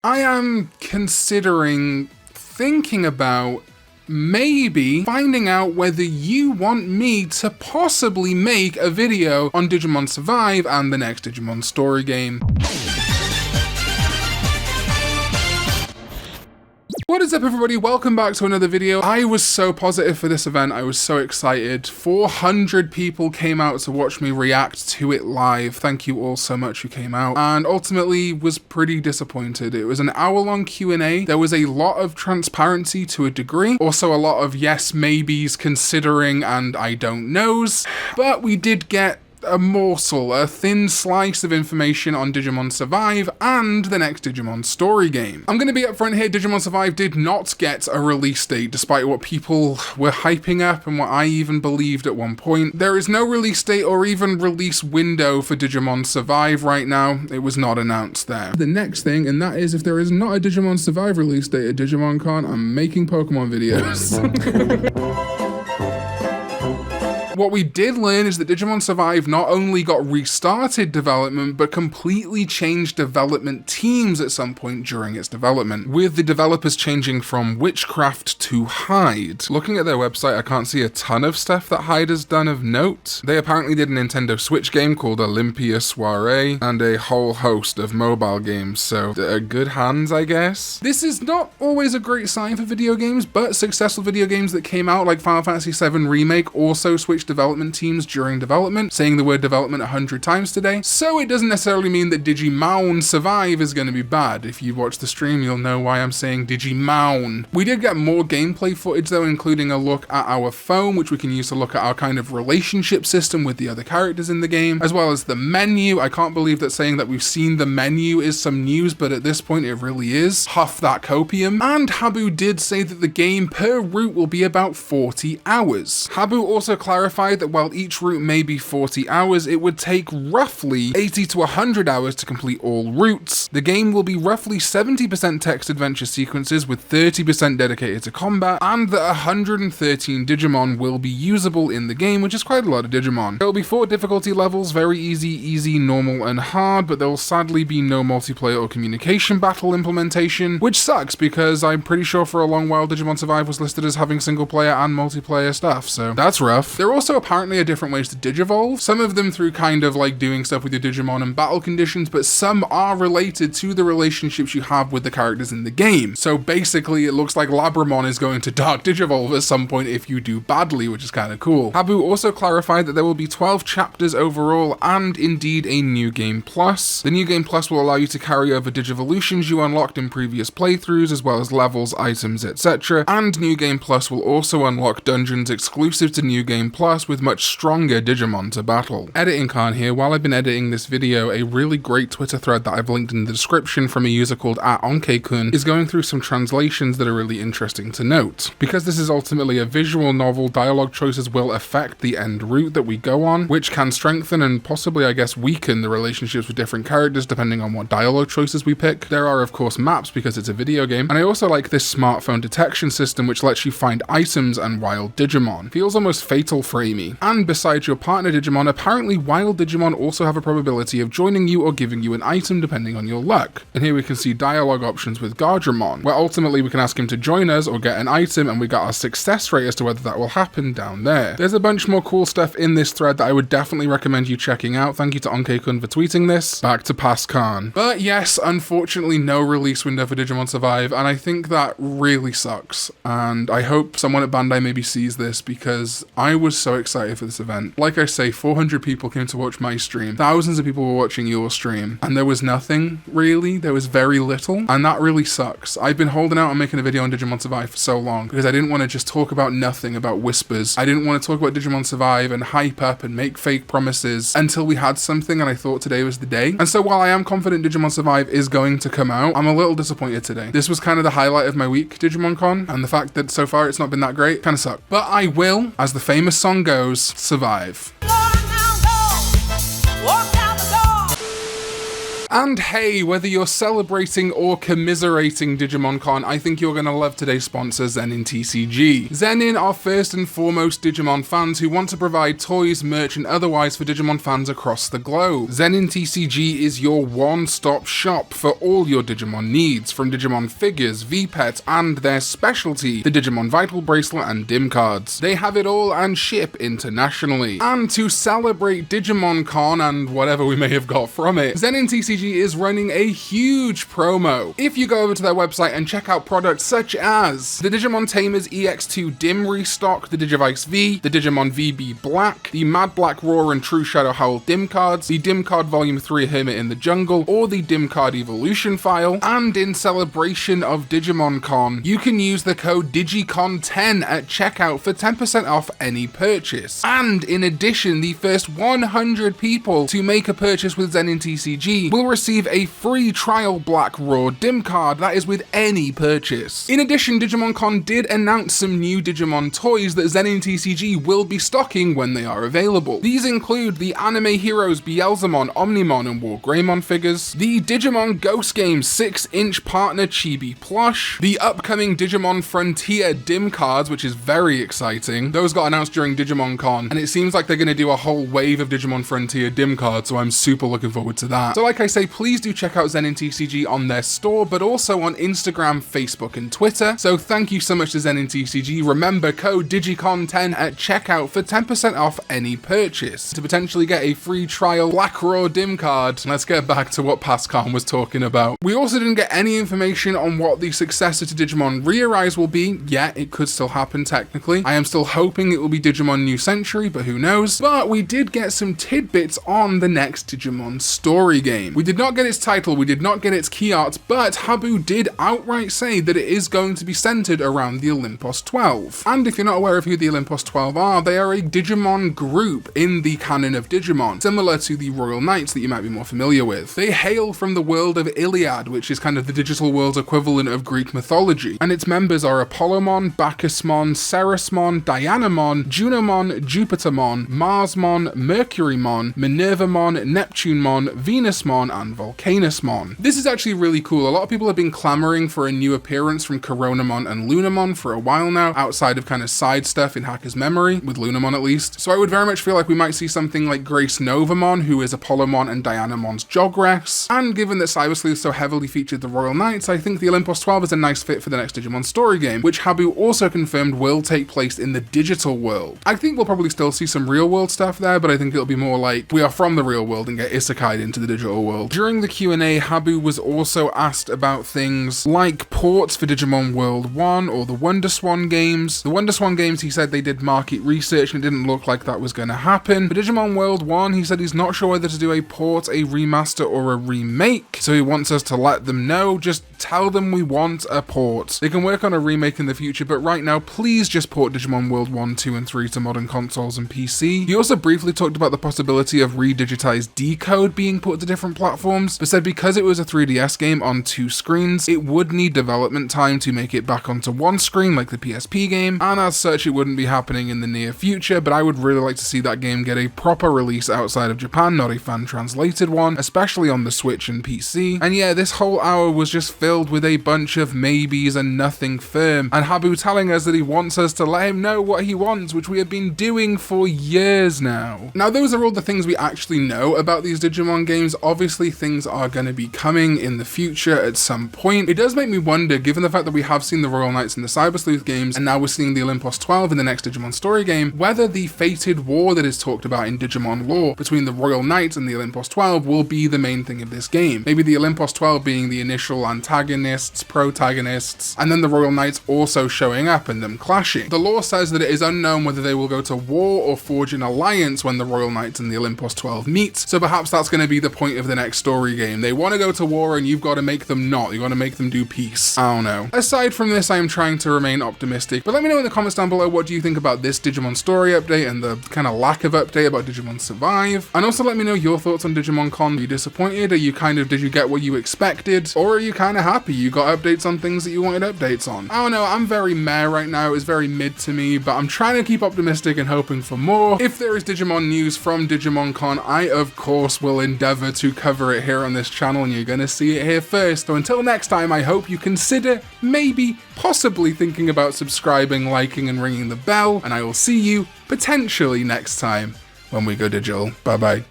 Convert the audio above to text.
I am thinking about maybe finding out whether you want me to possibly make a video on Digimon Survive and the next Digimon Story game. What is up, everybody? Welcome back to another video. I was so positive for this event. I was so excited. 400 people came out to watch me react to it live. Thank you all so much who came out, and ultimately was pretty disappointed. It was an hour-long Q&A. There was a lot of transparency to a degree. Also a lot of yes, maybes, considering, and I don't knows. But we did get a morsel, a thin slice of information on Digimon Survive and the next Digimon Story game. I'm going to be upfront here, Digimon Survive did not get a release date despite what people were hyping up and what I even believed at one point. There is no release date or even release window for Digimon Survive right now. It was not announced there. The next thing, and that is if there is not a Digimon Survive release date at Digimon Con, I'm making Pokemon videos. What we did learn is that Digimon Survive not only got restarted development, but completely changed development teams at some point during its development, with the developers changing from Witchcraft to Hyde. Looking at their website, I can't see a ton of stuff that Hyde has done of note. They apparently did a Nintendo Switch game called Olympia Soiree, and a whole host of mobile games, so good hands, I guess. This is not always a great sign for video games, but successful video games that came out, like Final Fantasy VII Remake, also switched development teams during development, saying the word development 100 times today. So it doesn't necessarily mean that Digimon Survive is going to be bad. If you watch the stream, you'll know why I'm saying Digimon. We did get more gameplay footage though, including a look at our phone, which we can use to look at our kind of relationship system with the other characters in the game, as well as the menu. I can't believe that saying that we've seen the menu is some news, but at this point it really is. Huff that copium. And Habu did say that the game per route will be about 40 hours. Habu also clarified that while each route may be 40 hours, it would take roughly 80 to 100 hours to complete all routes. The game will be roughly 70% text adventure sequences with 30% dedicated to combat, and that 113 Digimon will be usable in the game, which is quite a lot of Digimon. There will be 4 difficulty levels, very easy, normal, and hard, but there will sadly be no multiplayer or communication battle implementation, which sucks because I'm pretty sure for a long while Digimon Survive was listed as having single player and multiplayer stuff, so that's rough. There also apparently are different ways to digivolve, some of them through kind of like doing stuff with your Digimon and battle conditions, but some are related to the relationships you have with the characters in the game. So basically it looks like Labramon is going to Dark Digivolve at some point if you do badly, which is kind of cool. Habu also clarified that there will be 12 chapters overall and indeed a New Game Plus. The New Game Plus will allow you to carry over Digivolutions you unlocked in previous playthroughs, as well as levels, items, etc. And New Game Plus will also unlock dungeons exclusive to New Game Plus with much stronger Digimon to battle. Editing Karn here. While I've been editing this video, a really great Twitter thread that I've linked in the description from a user called @onkekun is going through some translations that are really interesting to note. Because this is ultimately a visual novel, dialogue choices will affect the end route that we go on, which can strengthen and possibly, I guess, weaken the relationships with different characters depending on what dialogue choices we pick. There are of course maps because it's a video game, and I also like this smartphone detection system which lets you find items and wild Digimon. Feels almost fatal framey. And besides your partner Digimon, apparently wild Digimon also have a probability of joining you or giving you an item depending on your luck. And here we can see dialogue options with Gardramon, where ultimately we can ask him to join us or get an item, and we got our success rate as to whether that will happen down there. There's a bunch more cool stuff in this thread that I would definitely recommend you checking out. Thank you to Onkekun for tweeting this. Back to past Karn. But yes, unfortunately no release window for Digimon Survive, and I think that really sucks. And I hope someone at Bandai maybe sees this, because I was so excited for this event. Like I say, 400 people came to watch my stream, thousands of people were watching your stream, and there was nothing really. There was very little, and that really sucks. I've been holding out on making a video on Digimon Survive for so long because I didn't want to just talk about nothing, about whispers. I didn't want to talk about Digimon Survive and hype up and make fake promises until we had something, and I thought today was the day. And so while I am confident Digimon Survive is going to come out, I'm a little disappointed today. This was kind of the highlight of my week, Digimon Con, and the fact that so far it's not been that great kind of sucked. But I will, as the famous song goes, survive. And hey, whether you're celebrating or commiserating Digimon Con, I think you're gonna love today's sponsor, ZeninTCG. Zenin are first and foremost Digimon fans who want to provide toys, merch, and otherwise for Digimon fans across the globe. ZeninTCG is your one-stop shop for all your Digimon needs, from Digimon figures, V-Pets, and their specialty, the Digimon Vital Bracelet and DIM cards. They have it all and ship internationally. And to celebrate Digimon Con and whatever we may have got from it, ZeninTCG is running a huge promo. If you go over to their website and check out products such as the Digimon Tamers EX2 DIM restock, the Digivice V, the Digimon VB Black, the Mad Black Roar and True Shadow Howl DIM cards, the DIM card Volume 3 Hermit in the Jungle, or the DIM card Evolution file, and in celebration of Digimon Con, you can use the code DIGICON10 at checkout for 10% off any purchase. And in addition, the first 100 people to make a purchase with ZeninTCG will receive a free trial Black Roar DIM card that is with any purchase. In addition, Digimon Con did announce some new Digimon toys that ZeninTCG will be stocking when they are available. These include the anime heroes Beelzemon, Omnimon, and Wargreymon figures, the Digimon Ghost Game 6-inch partner Chibi plush, the upcoming Digimon Frontier DIM cards, which is very exciting. Those got announced during Digimon Con, and it seems like they're going to do a whole wave of Digimon Frontier DIM cards, so I'm super looking forward to that. So like I say, please do check out ZeninTCG on their store, but also on Instagram, Facebook, and Twitter. So thank you so much to ZeninTCG. Remember, code DIGICON10 at checkout for 10% off any purchase to potentially get a free trial Black Roar DIM card. Let's get back to what Pascal was talking about. We also didn't get any information on what the successor to Digimon Eirias will be. Yeah, it could still happen technically. I am still hoping it will be Digimon New Century, but who knows? But we did get some tidbits on the next Digimon Story game. We did not get its title, we did not get its key art, but Habu did outright say that it is going to be centered around the Olympus 12. And if you're not aware of who the Olympus 12 are, they are a Digimon group in the canon of Digimon, similar to the Royal Knights that you might be more familiar with. They hail from the world of Iliad, which is kind of the digital world's equivalent of Greek mythology, and its members are Apollomon, Bacchusmon, Ceresmon, Dianamon, Junomon, Jupitermon, Marsmon, Mercurymon, Minervamon, Neptunemon, Venusmon, and Volcanusmon. This is actually really cool. A lot of people have been clamoring for a new appearance from Coronamon and Lunamon for a while now, outside of kind of side stuff in Hacker's memory, with Lunamon at least. So I would very much feel like we might see something like Grace Novamon, who is Apollomon and Dianamon's Jogress. And given that Cyber Sleuth so heavily featured the Royal Knights, I think the Olympus 12 is a nice fit for the next Digimon Story game, which Habu also confirmed will take place in the digital world. I think we'll probably still see some real world stuff there, but I think it'll be more like we are from the real world and get isekai'd into the digital world. During the Q&A, Habu was also asked about things like ports for Digimon World 1 or the WonderSwan games. The WonderSwan games, he said they did market research and it didn't look like that was going to happen. For Digimon World 1, he said he's not sure whether to do a port, a remaster, or a remake, so he wants us to let them know. Just tell them we want a port. They can work on a remake in the future, but right now, please just port Digimon World 1, 2, and 3 to modern consoles and PC. He also briefly talked about the possibility of redigitized Decode being put to different platforms, but said because it was a 3DS game on 2 screens, it would need development time to make it back onto one screen like the PSP game, and as such it wouldn't be happening in the near future, but I would really like to see that game get a proper release outside of Japan, not a fan translated one, especially on the Switch and PC. And yeah, this whole hour was just filled with a bunch of maybes and nothing firm, and Habu telling us that he wants us to let him know what he wants, which we have been doing for years now. Now those are all the things we actually know about these Digimon games. Obviously things are going to be coming in the future at some point. It does make me wonder, given the fact that we have seen the Royal Knights in the Cyber Sleuth games, and now we're seeing the Olympus 12 in the next Digimon Story game, whether the fated war that is talked about in Digimon lore between the Royal Knights and the Olympus 12 will be the main thing of this game. Maybe the Olympus 12 being the initial antagonists, protagonists, and then the Royal Knights also showing up and them clashing. The lore says that it is unknown whether they will go to war or forge an alliance when the Royal Knights and the Olympus 12 meet, so perhaps that's going to be the point of the next story game. They want to go to war and you've got to make them not. You've got to make them do peace. I don't know. Aside from this, I am trying to remain optimistic, but let me know in the comments down below what do you think about this Digimon Story update and the kind of lack of update about Digimon Survive, and also let me know your thoughts on Digimon Con. Are you disappointed? Did you get what you expected? Or are you kind of happy you got updates on things that you wanted updates on? I don't know, I'm very meh right now. It's very mid to me, but I'm trying to keep optimistic and hoping for more. If there is Digimon news from Digimon Con, I of course will endeavor to cover cover it here on this channel, and you're gonna see it here first. So until next time, I hope you consider, maybe, possibly thinking about subscribing, liking, and ringing the bell, and I will see you, potentially, next time when we go digital. Bye bye.